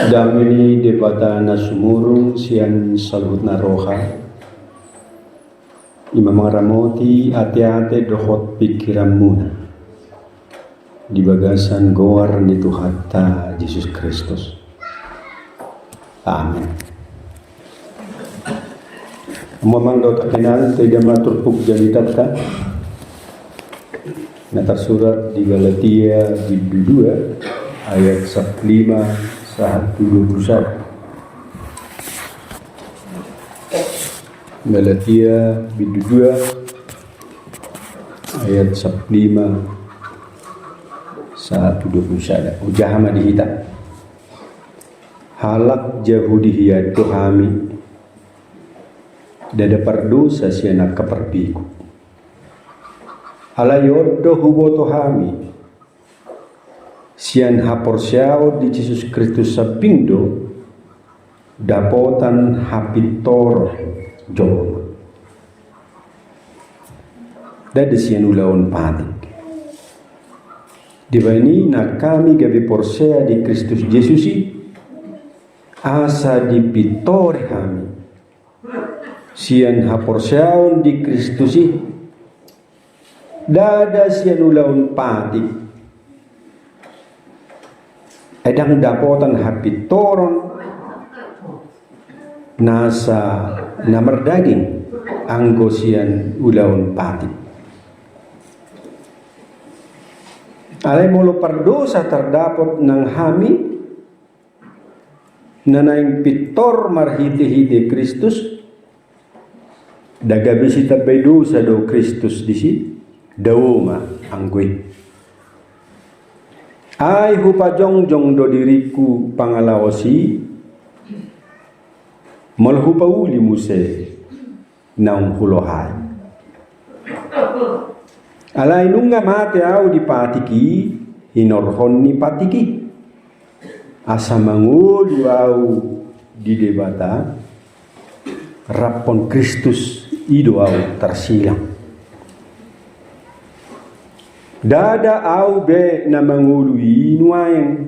Damini debata na sumurung sian salut na roha. Imam ramoti ate-ate dohot pikiran muna. Di bagasan goar ni Tuhata Yesus Kristus. Amin. Memang do tak kenal tidak maturpuk jalitat ka. Na tersurat di Galatia 2 ayat 5 1:21. Galatia 2 ayat 5 1:21. Ujahama dihita. Halak Yahudi hiya tuhami dada pardosa siya nakaparpiku. Alayodo hubo tuhami sian haporsyao di Jesus Kristus sa pindo dapotan hapitor jom. Dada sian ulaon patik. Divani na kami gabi porsea di Kristus Yesusi asa di pitore kami sian haporsyao di Kristusi dada sian ulaon patik edang dapotan hapitoron nasa namar daging anggosian ulaun pati. Alay molo pardosa terdapat ng hami na naing pitor marhiti-hiti Kristus dagabi si tabay dosa do Kristus disi dawoma anggoy. Ay hupajongjong do diriku pangalawasi malhupauli muse naung hulohay. Alay nunga mate au di patiki hinorhon ni patiki asa mangulu au di debata rapon Kristus ido au tersilang. Dada au be na mangului nuayang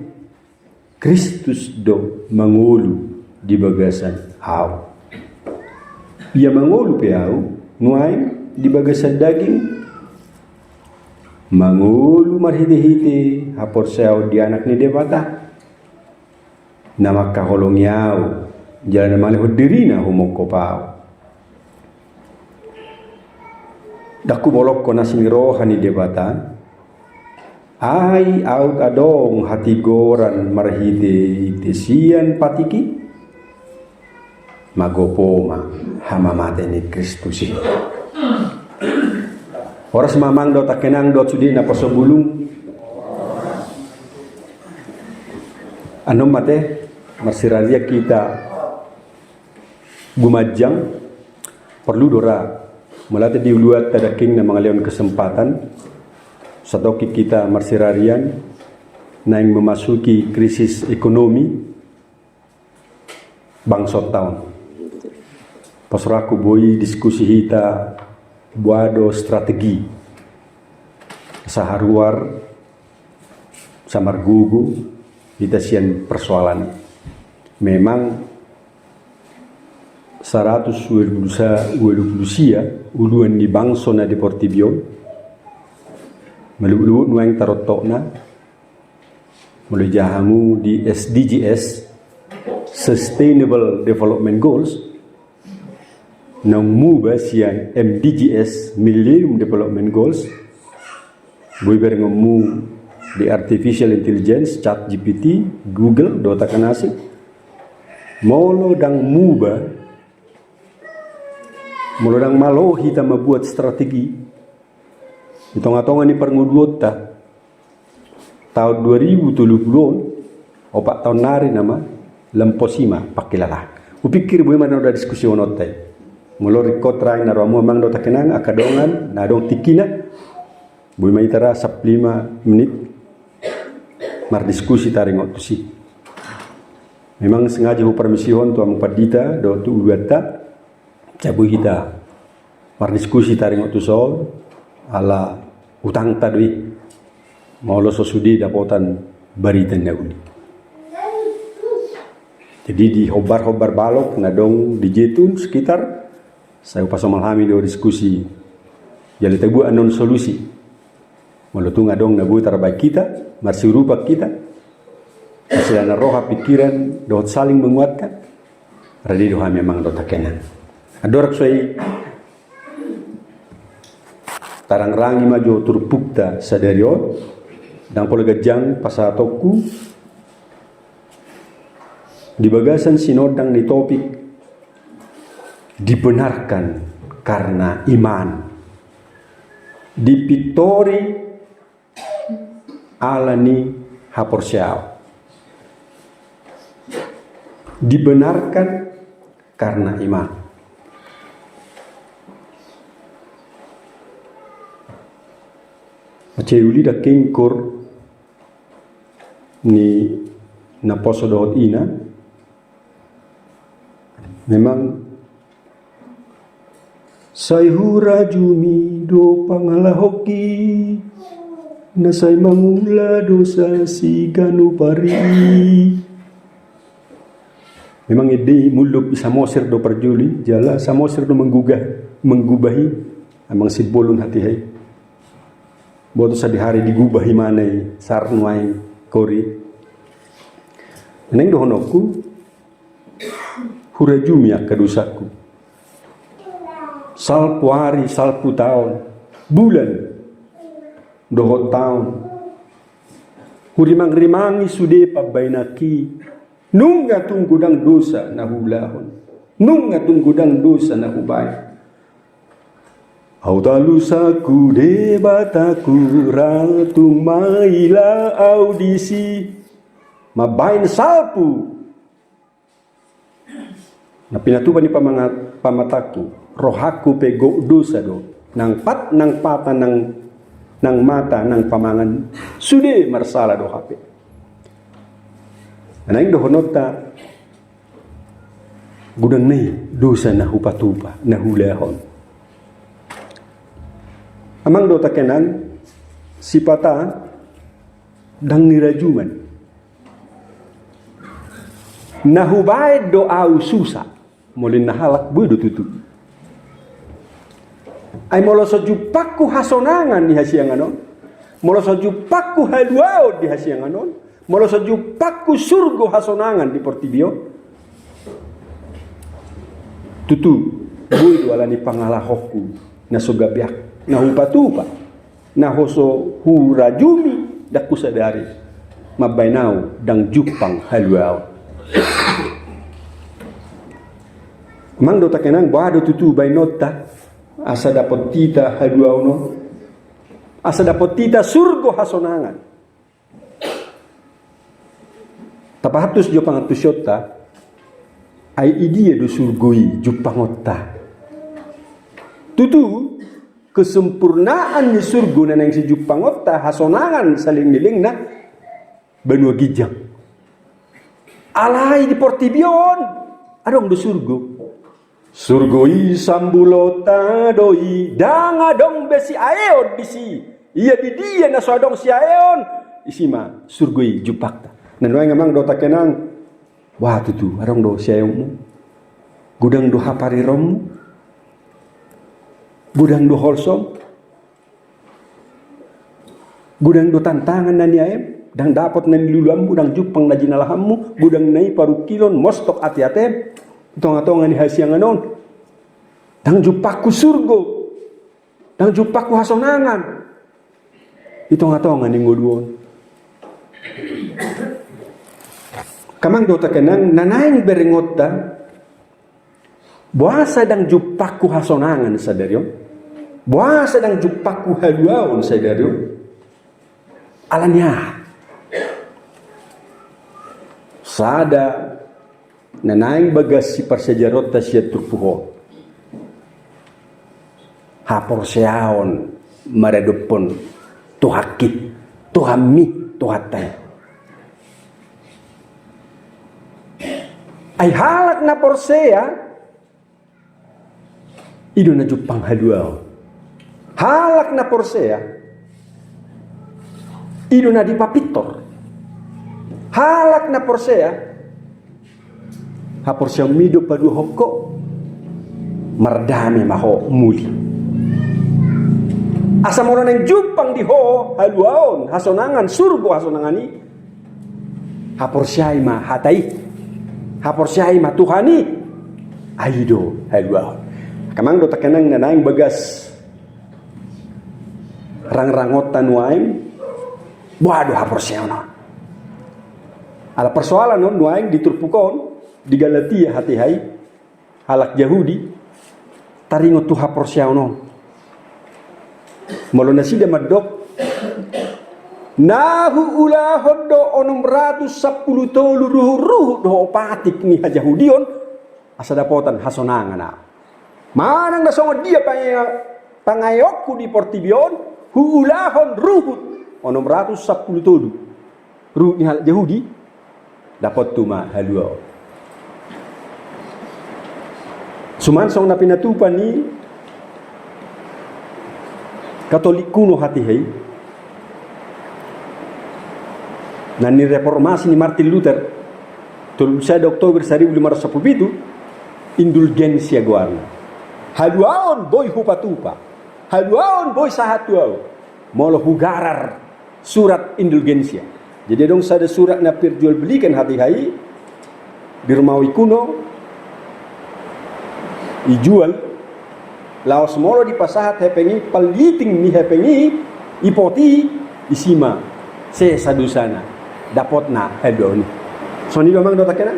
Kristus do mangulu di bagasan au. Ia mangulu pe au nuayang di bagasan daging mangulu marhiti-hiti haporseo di anak ni debata nama kaholong yau jalan maleho dirina humoko pau. Daku bolok ko nasing rohani debata ay au kadong hati goran marhite itesian patiki magopoma hamamate ni Kristus. Oras mamang do takenang do sudi na pasobulung anom mate marsiralia kita gumajang perlu dora melate diuluat tadaking na mga leon kesempatan satoki kita marsirarian naing memasuki krisis ekonomi bangsot tahun. Pasraku boi diskusi hita buado strategi saharuar samargugu kita sian persoalan. Memang 120 uluan di bangso na deportibio malu-luut nuang tarotokna mulu jahamu di SDGs Sustainable Development Goals nang muba sian MDGs Millennium Development Goals boy berngemu di Artificial Intelligence ChatGPT Google dota kanasi molo dang muba molo dang malo kita membuat strategi hitung-hitungan ni pernguduot ta tahun 2070 opak tahun nari nama lemposima pakilala upikir boy mana udah diskusi onotai mulo rikot rai na romo mang do takenan akadongan na dong tikina boy maitara 15 menit mar diskusi taring otusi memang sengaja hu permision tu ampadita do tu uata cabu kita mar diskusi taring otusol ala utang tadwi maulo sosudi dapotan baritan daudi Jadi di hobar-hobar balok na dong di jetun sekitar saya pas malhami do diskusi. Jadi tebu anon solusi. Malutung adong na butar baik kita, masih rupa kita. Hasilana roha pikiran dot saling menguatkan. Radi doha memang dot takenan. Adorak suai tarang rangi majo turpukta sadario dan polegajang pasatoku di bagasan sinodang ni topik dibenarkan karena iman dipitori alani haporsiao dibenarkan karena iman. Maceuli da kengkor ni naposo dohot ina memang sayhura jumi do pangalahoki nasay mangula dosa si ganu pari. Memang ide muluk isa mosir do perjuli jala sa mosir do menggubahi amang sibolun hati hai. Boto sa dihari digubahi manay sarnuay kori. Neng dohonoku hurajumi akadusaku. Salpu hari, salpu tahun, bulan, dohot tahun. Hurimang-rimangi sude pabainaki. Nunga tunggudang dosa na hulahon. Nunga tunggudang dosa na hubay. Autalusaku debataku ratung maila audisi mabain salpu na pinatuban ni pamataku rohaku pego dosa do nang pata nang mata nang pamangan sude marsala do hape anaing do honota gudang nei dosa na hupatupa na hulahon. Amang do takenan sipata dang nirajuman nahubay do au susa molin nahalak buy do tutu ay molo sa jupaku hasonangan di hasianganon molo sa jupaku haluao di hasianganon molo sa jupaku surgo hasonangan di portibio tutu buy do alani pangalahoku na sugabiak na hupatupa na hoso hurajumi daku sadari mabainau dang jupang haluao. Mang do takenang bado tutu bainota asa dapot tita haluao no asa dapot tita surgo hasonangan tapahatus jo pangatusyotta ay idia do surgoi jupangotta tutu kesempurnaan ni surga na nang si jupangotta hasonangan saling niling na benua gijang alai di portibion adong do surga surgoi sambulota doi danga dong besi aeon bisi iya di dia na so adong si aeon isima surgoi jupakta nanway ngamang do takenang wah tutu adong do si aeon gudang do haparirom gudang do holsom gudang do tantangan na niaem dang dapat na niluluam gudang jupang na jinalahammu gudang nai paru kilon mostok ati-atem tong-tongan ni hasianganon dang jupaku surgo dang jupaku hasonangan itong-tongan ni nguduon kamang do takenang nanaing berengotta buasa dang jupaku hasonangan sadaryo buasa dang jupaku haluaon sadaryo alanya sada nanaing bagas si parsejarot ta siya turpuho hapor siyaon maredupon tuhaki tuhami tuhatay ay halak na porseya ido na jupang haluaon halak na porseya ido na di papitor halak na porseya hapor siya mido padu hokko mardame maho muli asa mo nang jumpang di ho haluaon hasonangan surgo hasonangani hapor siya ma hatai hapor siya ma tuhani aido haluaon kamang do takenang nanaing bagas rang-rangotan waim waduh hapor siya na ala persoalan non waim diturpukon di Galatia hati hai halak Yahudi taringo tu hapor siya non molo nasida madok nahu ula hodo onom 110 ruhu do patik ni Yahudion asa dapotan hasonangan na manang nasongo dia pangayokku di Portibion huulahon ruhut onom 110 ruhu ni Yahudi dapat tuma halua suman song na pinatupan ni Katolik kuno hati hai na ni reformasi ni Martin Luther 7 Oktober 1517 indulgensia guarna haluaon boy hupatupa haluaon boy sahatuau molo hugarar surat indulgensia jadi dong sada surat na perjual belikan hati hai di Romawi kuno dijual laos molo di pasahat hepengi paliting ni hepengi ipoti isima se sadusana dapotna hedoni so ni memang dota kena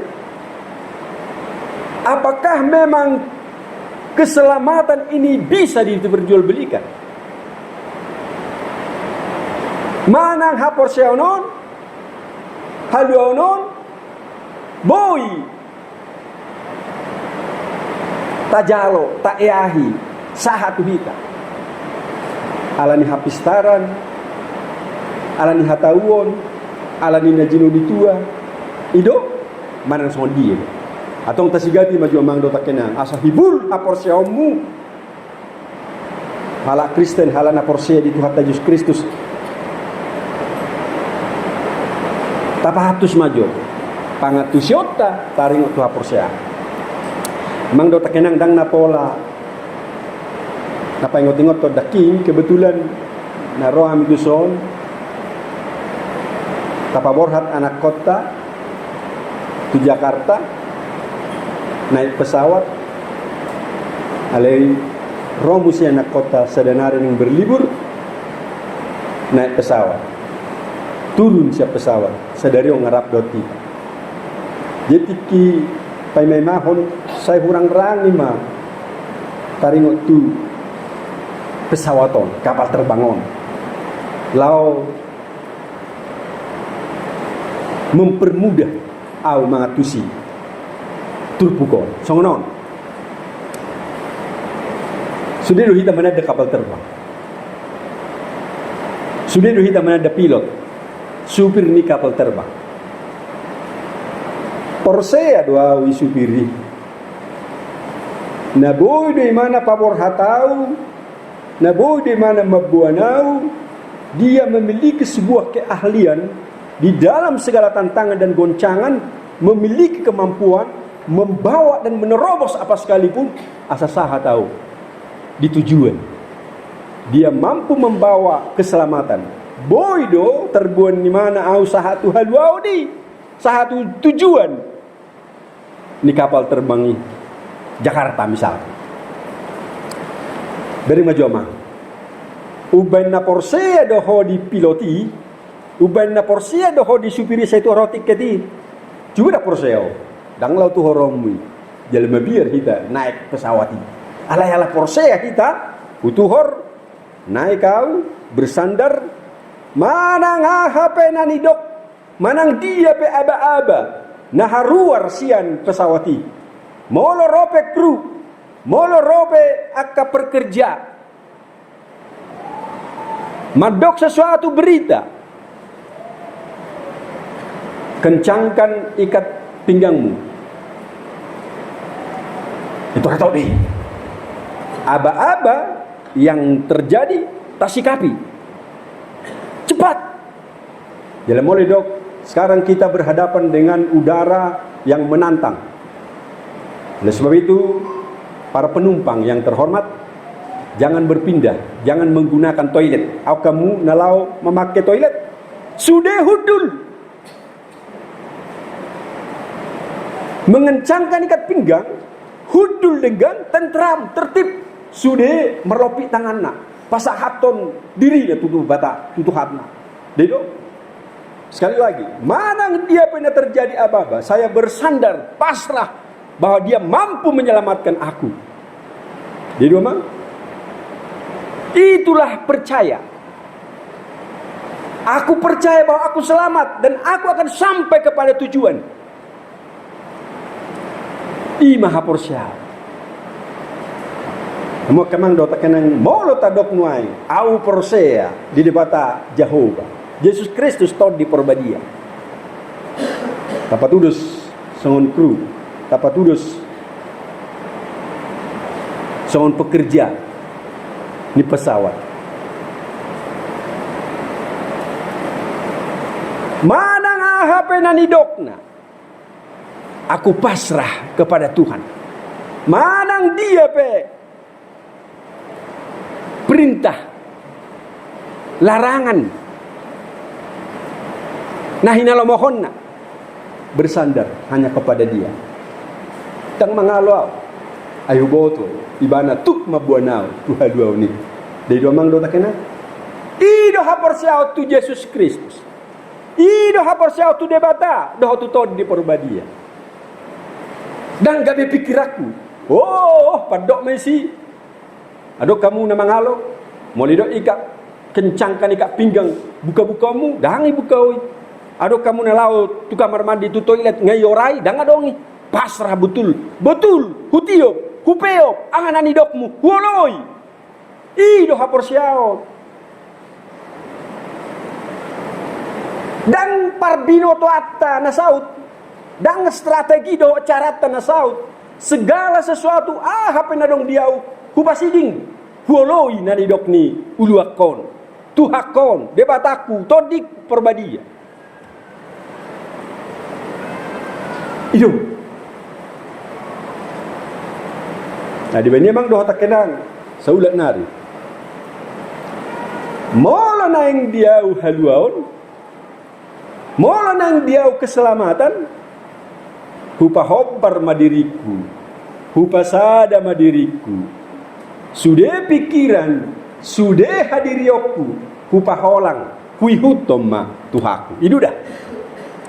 apakah memang keselamatan ini bisa diperjualbelikan manang hapor seonon haluonon boy tajalo taeahi sahatu hita alani hapistaran alani hatauon alani najino ditua ido manang son dia atong tasigati maju amang do takena asa hibul hapor seomu hala Kristen hala na porsia di Tuhan Yesus Kristus tapahatus maju pangatusyota taring tu hapor sea mang do takenang dang napola napaingot-ingot to daking kebetulan na roham duson tapaborhat anak kota di Jakarta naik pesawat alai romus anak kota sedenari yang berlibur naik pesawat turun siap pesawat sadari orang ngarap doti jadi ki pai mai mahon saya kurang rangi mah taringot tu pesawaton kapal terbangun lau mempermudah au mangatusi turpukon songonon sudah kita mana ada kapal terbang sudah kita mana ada pilot supir ni kapal terbang Porsea doa wi supiri na boy di mana pabor hatau na boy di mana mabuanau dia memiliki sebuah keahlian di dalam segala tantangan dan goncangan memiliki kemampuan membawa dan menerobos apa sekalipun asa saha tahu di tujuan dia mampu membawa keselamatan boydo terbuan di mana au sahatu haluau di sahatu tujuan ni kapal terbangi Jakarta misalnya dari Majoma uban na Porsea doho di piloti uban na Porsea doho di supiri saya itu rotik keti juga da Porsea dang lau tu horomui jalma biar kita naik pesawat ini ala Porsea kita utuhor naik kau bersandar manang HP nani dok manang dia pe aba-aba nah haruar sian pesawati molo rope kru molo rope akka pekerja madok sesuatu berita kencangkan ikat pinggangmu itu kata deh aba-aba yang terjadi tasikapi cepat jalan mulai dok sekarang kita berhadapan dengan udara yang menantang Oleh sebab itu, para penumpang yang terhormat, jangan berpindah, jangan menggunakan toilet. Au kamu nalau memakai toilet, sudah hudul. Mengencangkan ikat pinggang, hudul dengan tentram, tertib. Sudah merlopi tanganna, pasak haton diri dia tutup bata, tutup hatna. Dedo. Sekali lagi, mana dia pernah terjadi apa-apa, saya bersandar, pasrah bahwa dia mampu menyelamatkan aku. Dedo mang. Itulah percaya. Aku percaya bahwa aku selamat dan aku akan sampai kepada tujuan. I maha porsia. Mo kamang do takanang molo tadok nuai au porsia di debata Jehovah. Yesus Kristus tod di porbadia. Tapatudus songon kru, tapatudus songon pekerja di pesawat. Manang ahap nanidokna. Aku pasrah kepada Tuhan. Manang dia perintah, larangan, nah hinalomohonna, bersandar hanya kepada dia. Tang mangalau, ayo boto, ibana tuk mabuanau, tuha-dua ni. Dari dua mang dota kena. Ido haporsiao tu Yesus Kristus. Ido haporsiao tu debata, doh tu tod di porbadia. Dan gak berpikir aku, oh padok Messi, adok kamu nama ngalo, mau lidok ikat, kencangkan ikat pinggang, buka-bukamu, dangi buka, adok kamu nalau tu kamar mandi tu toilet ngayorai, dang adongi, pasrah betul, hutiop, hupeop, angan anidokmu, woloi, ido haporsiao, dan parbino to atta nasaut. Dan strategi do cara tanasaut segala sesuatu apa nadong diau hupasiding huoloi nanidok ni uluakon tuhakon debataku todik perbadia itu. Nah di bani emang doh tak kenang saulat nari mola naing diau haluaon mola naing diau keselamatan. Hupa hopar madiriku, hupa sada madiriku, sudah pikiran, sudah hadirioku, hupa holang, hui hutom ma tuhaku. Itu dah.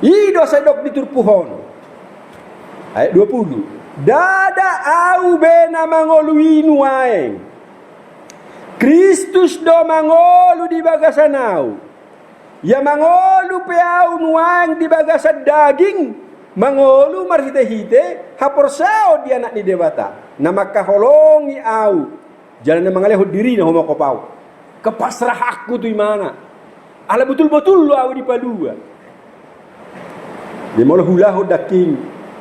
Ido sedok diturpuhon. Ayat 20. Dada au bena mangolui nuaeng. Kristus do mangolu di bagasanau. Ya mangolu peau nuaeng di bagasan daging. Mangolu marhite-hite haporsao dia nak di debata nama kaholongi au jalan mangaleh diri na homo kopau kepasrah aku tu mana ala betul-betul lu au di palua di mola hulahu daking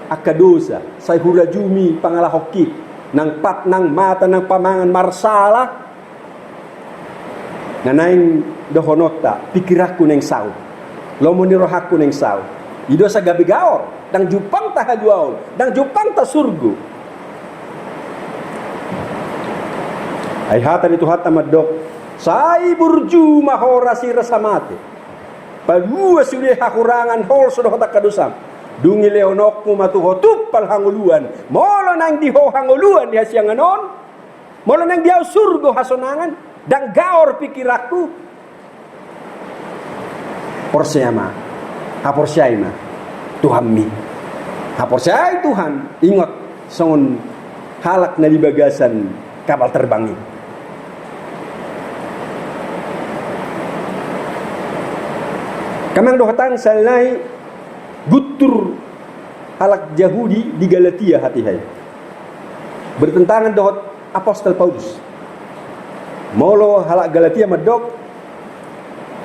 akadosa sai hurajumi pangala hoki nang pat nang mata nang pamangan marsala nanaing dohonota pikiraku neng sau lomoni rohaku neng sau ido sa gabi gaor dang jupang ta haduaon dang jupang ta surgu ay hatan itu hata madok sai burju mahorasi rasamate palua sudah hakurangan hol sudah tak kadusam dungi leonokmu matuho tupal hanguluan molo nang diho hanguluan di hasianganon molo nang diau surgo hasonangan dang gaor pikiraku porsiama haporsiaima Tuhan mi haporsiai Tuhan ingat songon halak na di bagasan kapal terbang ini kamang dohatan salai gutur halak Yahudi di Galatia hati-hai bertentangan dohot apostol Paulus molo halak Galatia medok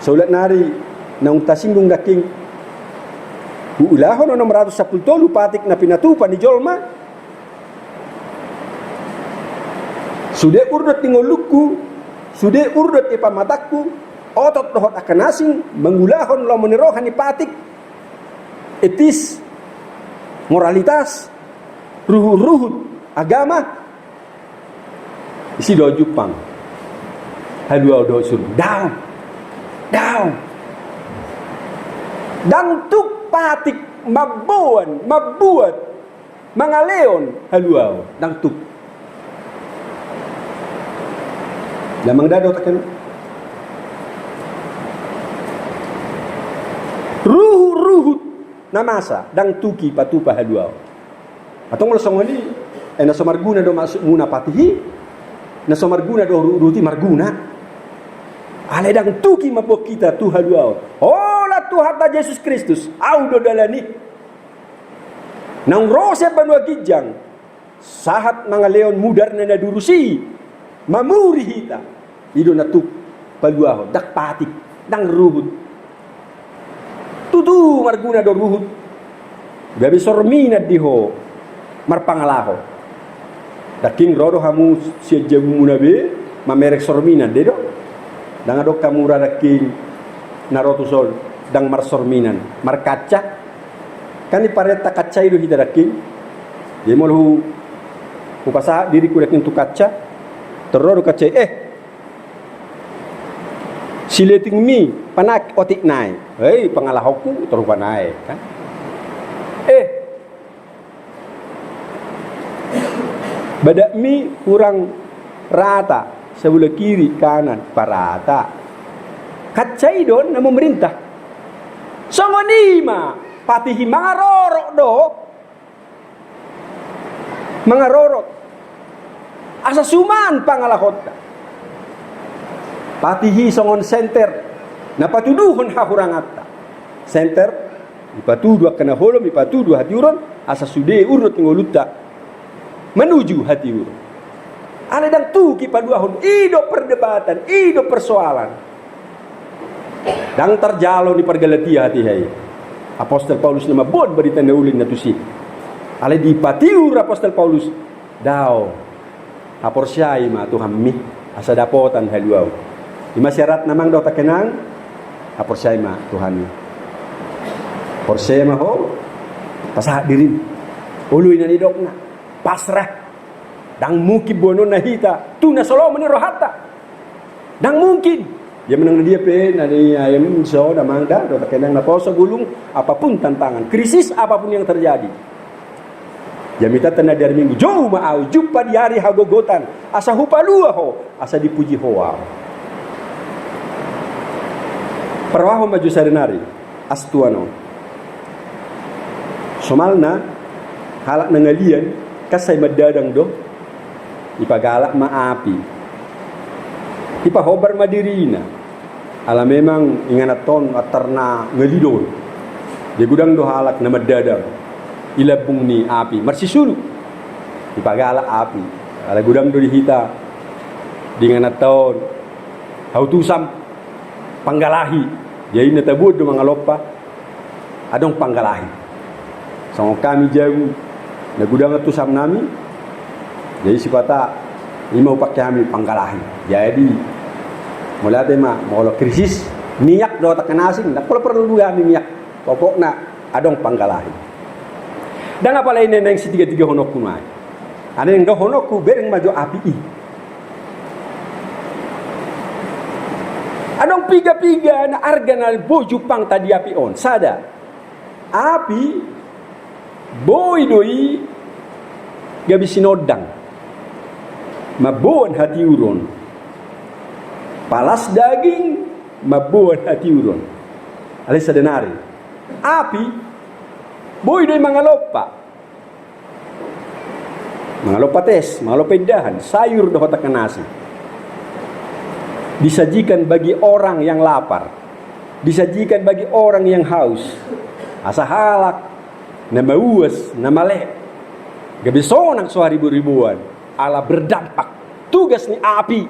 saulat nari naung tasinggung daking ulahon 610 patik na pinatupan di jolma sudah urdat tingoluku sudah urdat ipamataku otot dohot akan asing mengulahon lo menirohan ipatik etis moralitas ruhut agama isi do Jepang hadua do sur down dan tuk patik mabuat mangaleon halua dan tuk lamang dado taken ruhut namasa dang tuki patupa hadua atong lasongoni na somarguna do masuk muna patihi na somarguna do ruti marguna ale dang tuki mabok kita tu hadua ola Tuhan Yesus Kristus au do dalani nang rose banua gijang sahat mangaleon mudar na durusi mamuri hita ido na tuk paluaho dak patik dang ruhut tutu marguna do ruhut gabi sormina diho marpangalaho daking rodo hamu sia jamu munabe mamerek sormina dedo dang adok kamura daking narotu sol dang mar sorminan mar kaca kan ipareta kaca itu hita daking dia mau upasa diriku daking tu kaca teroro kaca sileting mi panak otik nai pangalahoku terus panai kan badak mi kurang rata sebelah kiri kanan parata kacai don na pemerintah songonima patihi mangarorok asa suman pangalahota patihi songon center na patuduhon hahurangata center ipatudu kana holom ipatudu hatiuron asa sude urut ngoluta menuju hatiuron ale dang tuki paduahon ido perdebatan ido persoalan dang terjalo di pergalatia hati hai apostol Paulus nama bod berita ulin natusi ale di patiur apostol Paulus dao aporsyai ma Tuhan mi asa dapotan haluau di masyarakat namang do takenang aporsyai ma Tuhan mi porsye ma ho pasah dirin ului na nidokna pasrah dang mungkin bono nahita tuna solomon rohata dang mungkin dia menang dia pe nani ayam so damang da do takenang na poso gulung apapun tantangan krisis apapun yang terjadi jamita tanda dari minggu jauh maau jumpa di hari hagogotan asa hupalua ho asa dipuji hoa perwaho maju sadenari astuano somalna halak nangalian kasay madadang do ipagalak maapi ipahobar madirina ala memang inganaton atarna ngelidol di gudang do halak na madadang ilabung ni api marsisulu ipagalak api ala gudang do dihita dinganaton hautusam panggalahi jadi natabud do mga lopa adong panggalahi sama kami jauh na gudang atusam nami jadi sipata ima upak kami panggalahi jadi mulai tema molo krisis minyak do takanasing nak perlu kami minyak pokokna adong panggalahi dan apa lain yang si tiga honokku mai ada yang do honokku bereng maju api adong piga na arga na boju pang tadi api on sada api boy doi gabi sinodang mabuan hati uron palas daging mabuan hati uron alisa denari api boy doi mangalopa tes mangalopedahan sayur do hotak nasi disajikan bagi orang yang lapar disajikan bagi orang yang haus asa halak na mauas na malek gabi sonang so ribu-ribuan ala berdampak tugas ni api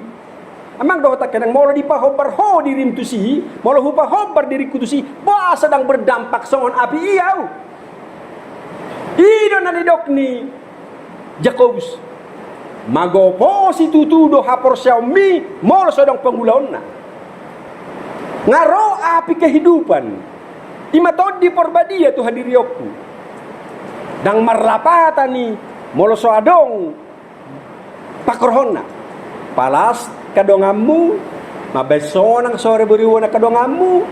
amang do tak kadang molo dipahobar ho dirim tusi molo hupahobar diri kutusi ba sedang berdampak songon api iau ido na nidok ni Jakobus magopo si tutudo hapor Xiaomi molo sedang penggulaon na ngaro api kehidupan imatod di porbadia tu hadirioku dang marrapata ni Molo so adong pakorhona. Palas kadongamu, mabesonang sore beriwana kadongamu,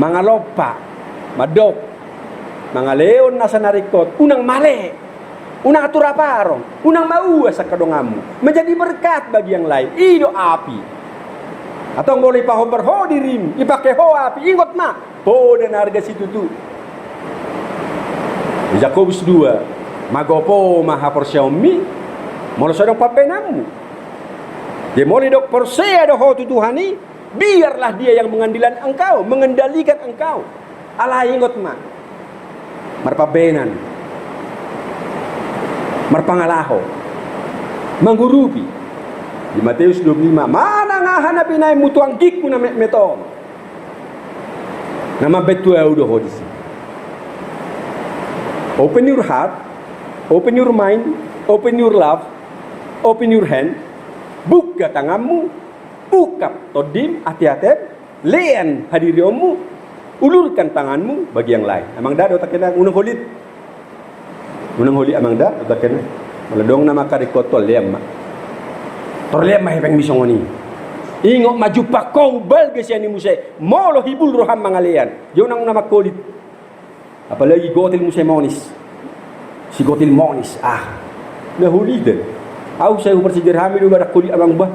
mga lopa, madok, mga leon nasa narikot, unang mali, unang aturaparong, unang mauwa sa kadongamu, menjadi berkat bagi yang lain. Ido api. Atau boleh pahoberho dirim, ipakeho api, ingot ma, poda na harga situ tu. Yakobus 2, magopo maha Xiaomi, molo sodong papenamu. Dia mulai dok persea doh Tuhani, biarlah dia yang mengendalikan engkau. Allah ingot ma, marpabenan, marpangalaho, manggurupi. Di Matius 25, mana ngahanapin ay mutuang giku na meto. Nama betu ya udah hodis. Open your heart, open your mind, open your love, open your hand. Buka tanganmu, buka todim, hati-hati, lean hadiriomu, ulurkan tanganmu bagi yang lain. Amang dah tak kena unang holit amang dah tak kena. Maladong nama karikotol liam mak. Torliam mah hepeng misongoni. Ingok maju pakau bal gesiani musai. Molo hibul roham mangalian. Jonang nama kolit. Apalagi gotil musai monis. Si gotil monis. Dah huliden. Aku saya bersejar hamil juga ada kulit abang bah.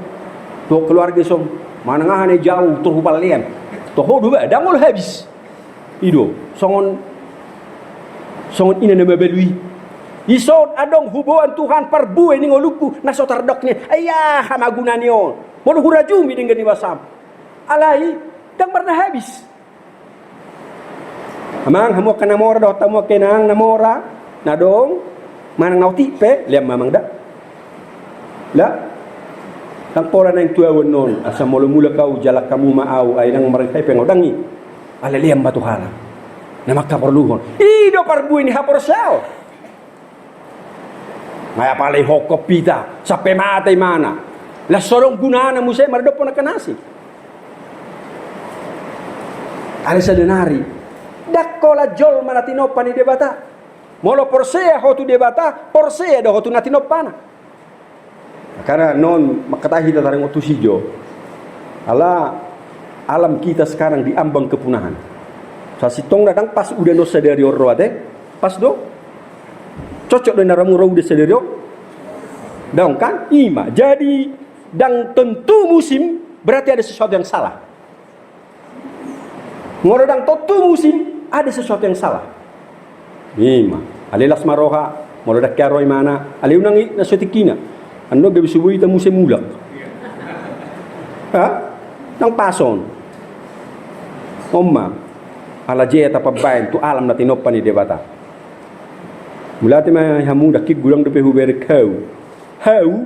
Tuh keluarga som mana ngahane jauh terhubal lian. Tuh dua dah mul habis. Ido songon ina nama belui. Isod adong hubungan Tuhan perbu ini ngoluku naso tardoknya. Ayah hamagunanio. Mulu hurajumi dengan diwasam. Alai dang pernah habis. Amang hamu kana mora do tamu kenang namora. Nadong manang nauti pe liam mamang dak. La tang pora nang tua wonon asa mula-mula kau jalak kamu maau ay nang marangkay pengodangi ala liam batu hala na makaperluhon ido parbu ini hapor sao maya palay hokop pita sampai matay mana la sorong gunana mo say mardo po nakanasi ala sa denari dakkola jol manatinopa ni debata molo porsea hotu debata porsea do hotu natinopana. Karena non makatahi tatarang utusijo alam kita sekarang diambang kepunahan. Sasitong datang pas udah no sadari orroate pas do cocok dengan ramu udah sadari dong kan ima jadi dan tentu musim berarti ada sesuatu yang salah. Ngorodang tentu musim ada sesuatu yang salah. Ima alilas maroha molodak karoi mana aliunangi nasotikina. Ando gabi subuhi ta musim mulak. Nang pason. Omma ala jeta pabain tu alam na tinoppa ni debata. Mulati ma hamu dakik gulang depe hubere kau. Hau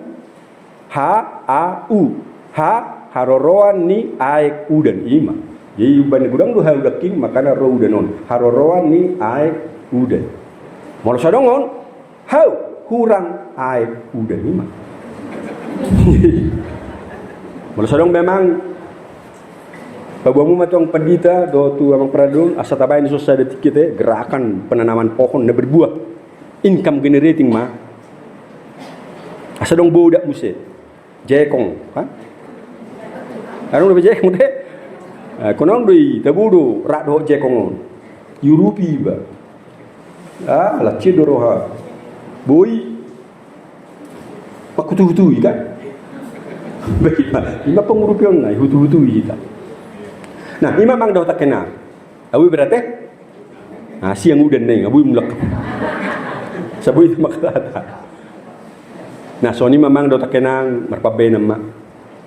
ha a u. Ha haroroan ni aek udan ima. Jadi ban gudang du hau daking makana ro udanon. Haroroan ni aek udan. Molo sadongon hau kurang aek udan ima. Mula sadong memang pabuamu matong pendita do tu amang pradun asa tabain society kita gerakan penanaman pohon na berbuah income generating ma asa dong bodak muse jekong kan arung be jekong de konon doi tabudo rak do jekong yurupi ba la cedoroha boy pakutu-hutu kan. Baiklah, ima pengurupion ngai hutu-hutu kita. Nah, ima mang dah tak kena. Awi berarti siang udan neng, awi mulak. Sabui makata. Nah, so ni mamang dah tak kenang marpabe nama.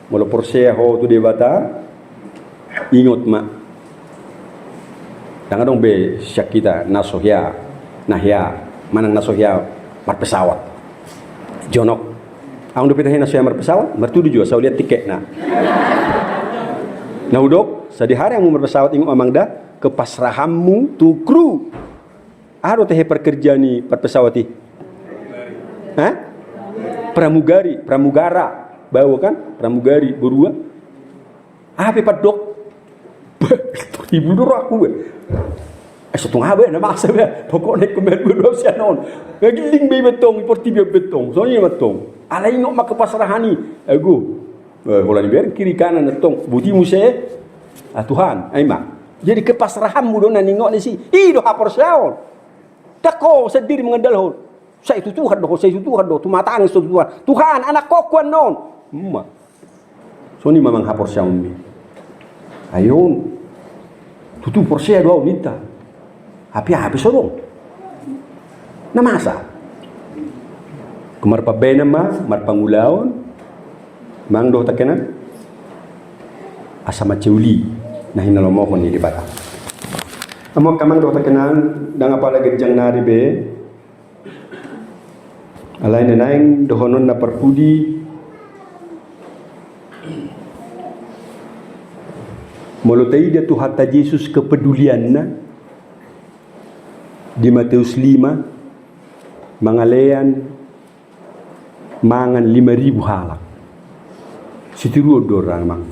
Mula porsea ho tu debata ingot mak. Tanga dong be syak kita nasohya, nahya, manang nasohya marpesawat. Jonok ang dupitahin na siya marpesawat, martudo juga sa uliat tiket na. Naudok, sa di hari ang marpesawat ingo amang da, kepasrahammu tu kru. Aro tehe perkerja ni perpesawati. Pramugara, bawa kan? Pramugari, berua. Apa padok? Ibu dulu aku. Setengah be na masa be. Pokoknya kemen berdua sianon. Giling be betong, porti be betong. Soalnya betong. Alai ngok mak pasrahani. Aku. Kalau ni biar kiri kanan betong. Budi muse. Tuhan, ai mak. Jadi kepasrahanmu do na ningok ni si. Ido hapor saon. Dako sendiri mengendal hon. Saya itu Tuhan doh, saya itu Tuhan doh. Tu matang itu Tuhan. Tuhan anak kokuan non. So ni memang hapor saon mi. Ayon. Tutu porsia doa unita. Api sorong. Na masa. Kemar pabena ma, mar pangulaon. Mang doh takenan. Asama ceuli. Nah hinalomohon ni di bata. Amo kamang doh takenan dang apala genjang nari be. Alai nenaing dohonon na perpudi. Molotai dia tu hatta Yesus kepeduliannya di Matius 5 mangalean mangan 5.000 halak. Situru dorang mang.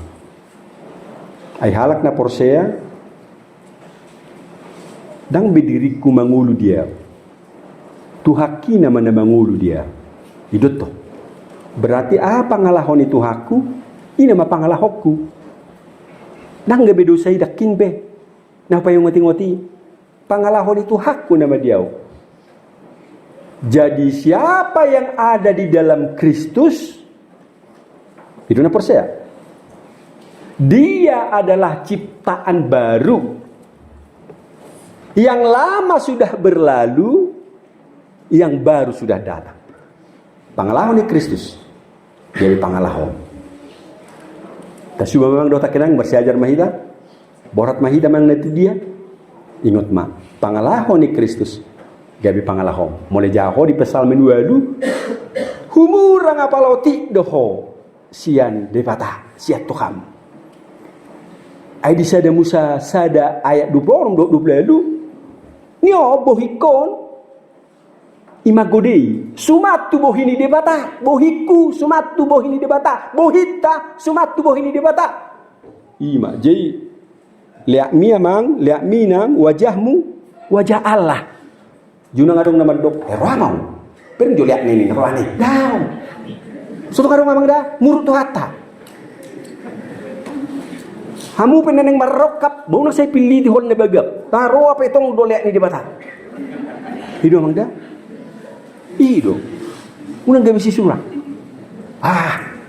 Ai halak na porsea dang bediriku mangulu dia. Tuhaki nama na mangulu dia. Idoto. Berarti apa ngalahon itu haku? Ini mah pangalahokku. Nang gabe dosa dakin be. Napa yung ngoti-ngoti? Pangalahon itu hakku nama dia. Jadi siapa yang ada di dalam Kristus itu na percaya. Dia adalah ciptaan baru. Yang lama sudah berlalu, yang baru sudah datang. Pangalahon di Kristus. Jadi pangalahon. Tasuba memang dota kenang bersiajar mahida. Borat mahida mang itu dia. Ingat ma, pangalahon ni Kristus. Gabi pangalahon. Mulai jaho di pasal menuadu. Humurang apaloti doho. Sian depata, siat Tuhan. Ai di sada Musa sada ayat 20 Nyo bohikon. Imagodei sumatu bohini debata bohiku sumatu bohini debata bohita sumatu bohini debata ima jadi liak mi amang liak minang wajahmu wajah Allah junang adong nama dok roamau pering jo liak nini roani daun suatu kadang amang dah murut tu hatta hamu peneneng marokap bau nak saya pilih di hon nebagap taro apa itong do liak ni debata hidup amang dah Ido, unang gabi si surah.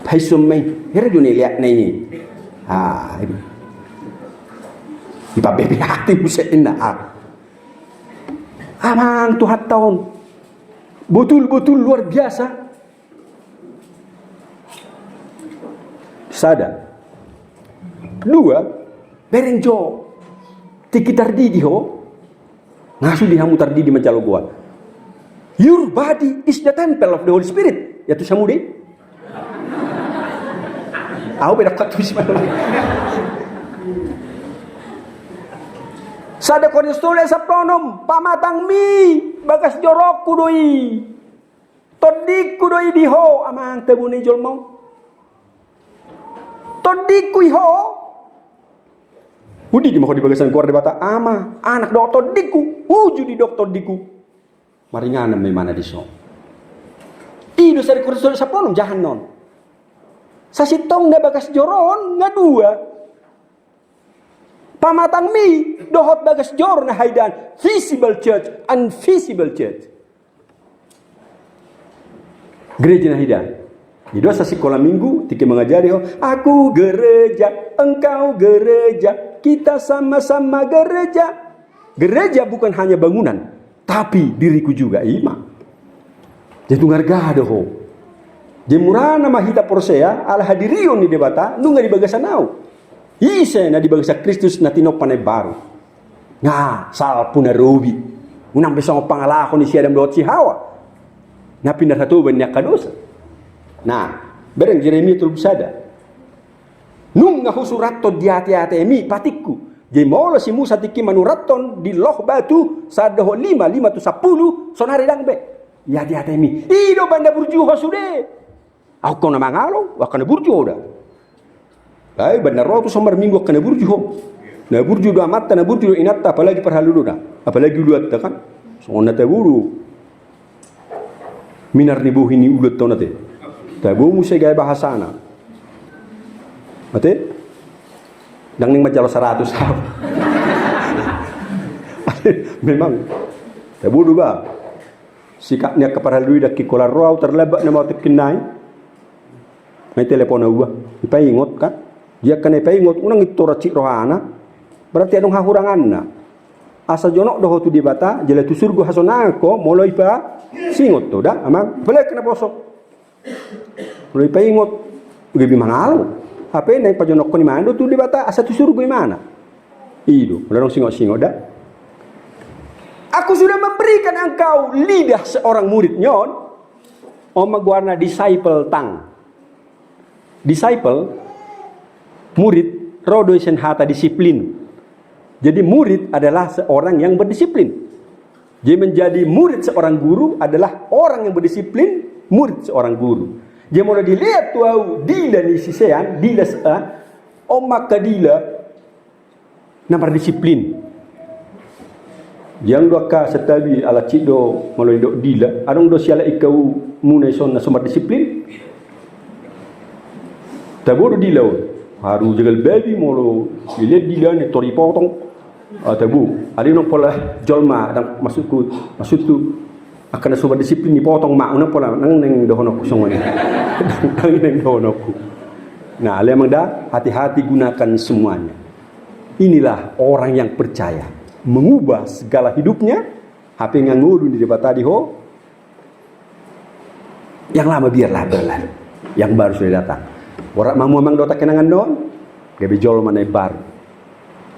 Pai sumai, hera juni lihat nini. Ido. Ipa bebe hati buset indah. Amang Tuhan tahun, betul-betul luar biasa. Sada. Dua, berenjo. Tiki tardidi ho. Ngasu dihamu tardidi mencalo gua. Your body is the temple of the Holy Spirit. Ya tu samudi. Aku beda kat tulis mana. Sada Korintus tulis sa pronom pamatang mi bagas jorokku doi. Todikku doi diho amang tebuni jolmo. Todikku iho. Budi di mau di bagasan keluar di bata ama anak dokter diku uju di dokter diku. Maringanan may mana diso. Ido sa Korintus sa pronom jahan non. Sa sitong na bagas joron nga dua. Pamatang mi dohot bagas jor na haidan visible church and invisible church. Gereja na haidan. Ido sa sekolah minggu tiki mengajari aku gereja, engkau gereja, kita sama-sama gereja. Gereja bukan hanya bangunan, tapi diriku juga ima. Jadi ngarga doho. Jemurana mahita porsea ala hadirion ni debata nunga di bagasan au. Ise na di bagasa Kristus na tinopane baru. Nga sal puna robi. Unang besong pangalako ni siya Adam Lot si Hawa. Na pinarhatuban niya kadosa. Nah, bereng Jeremia tulub sada. Nung nga husuraton di hati-hati emi patikku. Jemolo si Musa tiki manuraton di loh batu sadaho 5 tu 10 sonari dang be. Ya hati-hati emi. Ido banda burjuho sude. Aku kau nama ngalo, wakana burjuho dah. Baik banda roh tu somar minggu wakana burjuho. Na burjuho dah mata na burjuho inatta apalagi perhaludo dah. apalagi ulat kan so nate buru minar ni buhi ni ulat to nate tabu musai gaya bahasana mate dang ning majalo 100 tahun memang tabu ba sikapnya kepada lui dak kikola roau terlebak na mau tekinai mai telepon uah ipaingot kan dia kan ipaingot unang itu racik rohana berarti adong hahuranganna asa jonok doho tu di bata jela tu surga hasonako moloi pa singot to da ama boleh kena posok moloi paingot gebi mangalo apa nai pa jonok ko ni mando tu di bata asa tu surga mana ido molong singot-singot da. Aku sudah memberikan engkau lidah seorang murid nyon. Oma guarna disciple tang. Disciple murid rodo sen hata disiplin. Jadi murid adalah seorang yang berdisiplin. Jadi menjadi murid seorang guru adalah orang yang berdisiplin, murid seorang guru. Dia mulai dilihat tuau dila ni sisean, dila oma kadila namar disiplin. Yang doka setabi ala cido maloi dok dila adong do siala ikau munai sonna somar disiplin tabodo dila haru jagal baby molo ile dila ni tori potong tabu ali no pola jolma dan maksud tu akan somar disiplin ni potong mak una pola nang neng dohono ku songone nang neng dohono ku nah ale mangda hati-hati gunakan semuanya. Inilah orang yang percaya mengubah segala hidupnya. HP nganguru di debat tadi ho. Yang lama biarlah berlalu, yang baru sudah datang. Borak mamu memang dota kenangan don, gabe jol mana baru.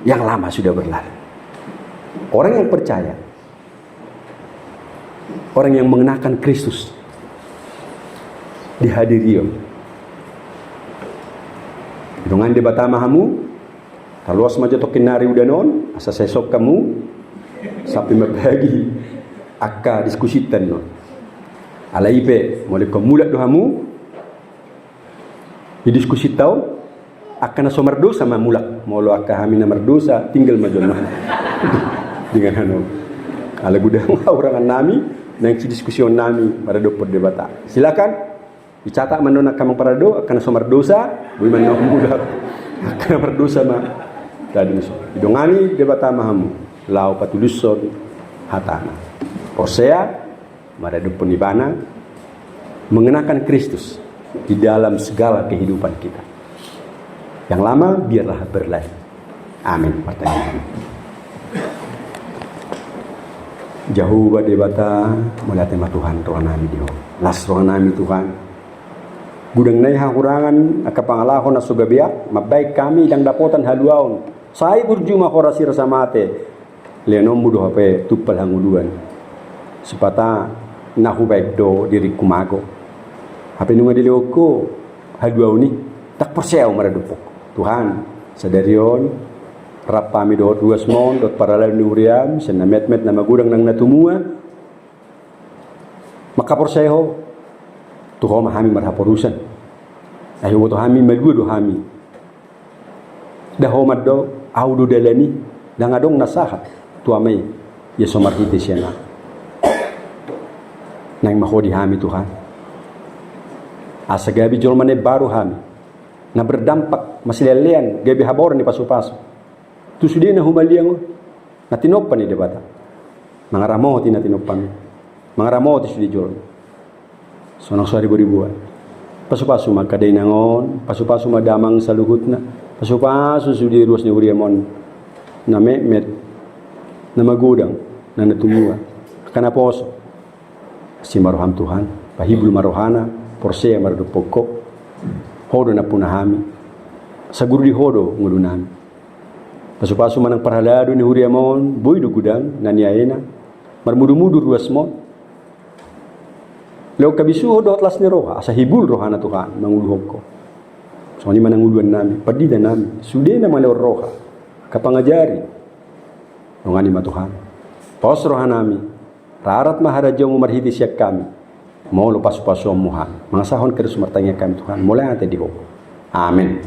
Yang lama sudah berlalu. Orang yang percaya, orang yang mengenakan Kristus dihadiri. Dengan debat mahamu taluas maja tokin nari udanon asa sesok kamu sampai mabagi akka diskusitan non ala ipe mulai kemulat dohamu didiskusi tau akan aso merdosa mamulak molo akka hamina merdosa tinggal majon dengan anu ala gudang orang nami nang diskusion nami pada do perdebata silakan dicatat manona kamang parado akan aso merdosa buiman mulak akan merdosa ma tadi idongani debata mahamu lau patuluson hatana Hosea maradu penibana mengenakan Kristus di dalam segala kehidupan kita. Yang lama biarlah berlalu. Amin. Pertanyaan. Jauh debata melihat tema Tuhan rohanami dio. Las rohanami Tuhan. Gudang nai hakurangan akapangalahon na sugabiak mabaik kami dang dapotan haluaon. Saya berjumah korasi rasa mate lenom mudo hape tupal hanguluan sepata nahu baik do diri kumago hape nunga dilioko haduau ni tak percaya maradupok Tuhan sadarion rapami do duas mon dot paralel nuriam sen met nama gudang nang natumua maka percaya ho tuho mahami marhaporusan ayo to hami madua do hami dah homad do audu dalani dangadong nasahat tuamay yeso marhite siya na nang mahodi hami Tuhan asa gabi jol mane baru hami na berdampak masilelean gabi habor ni pasu-pasu tu sudi na humaliang na tinoppan ni debata mangaramoti na tinoppan mangaramoti sudi jol sonong sari beribuan pasu-pasu makadai nangon pasu-pasu madamang sa luhut na pasu-pasu sudi ruas ni uriamon na met na magudang na natumua kana poso si maroham Tuhan pahibul marohana porseya maradupoko hodo na punahami sa guru di hodo ngudunami pasu-pasu manang parhalado ni uriamon boydo gudang na niyaena marmudu-mudu ruas mo leo kabisu hodo atlas ni roha asa hibul rohana Tuhan manguluhog ko so ni mananguluan nami padida nami sude na maleo roha kapangajari ngani ma Tuhan pos rohanami rarat maharaja mo marhiti siya kami mau lepas pasu muhan mga sahon keris martanya kami Tuhan mulai ate di ho amin.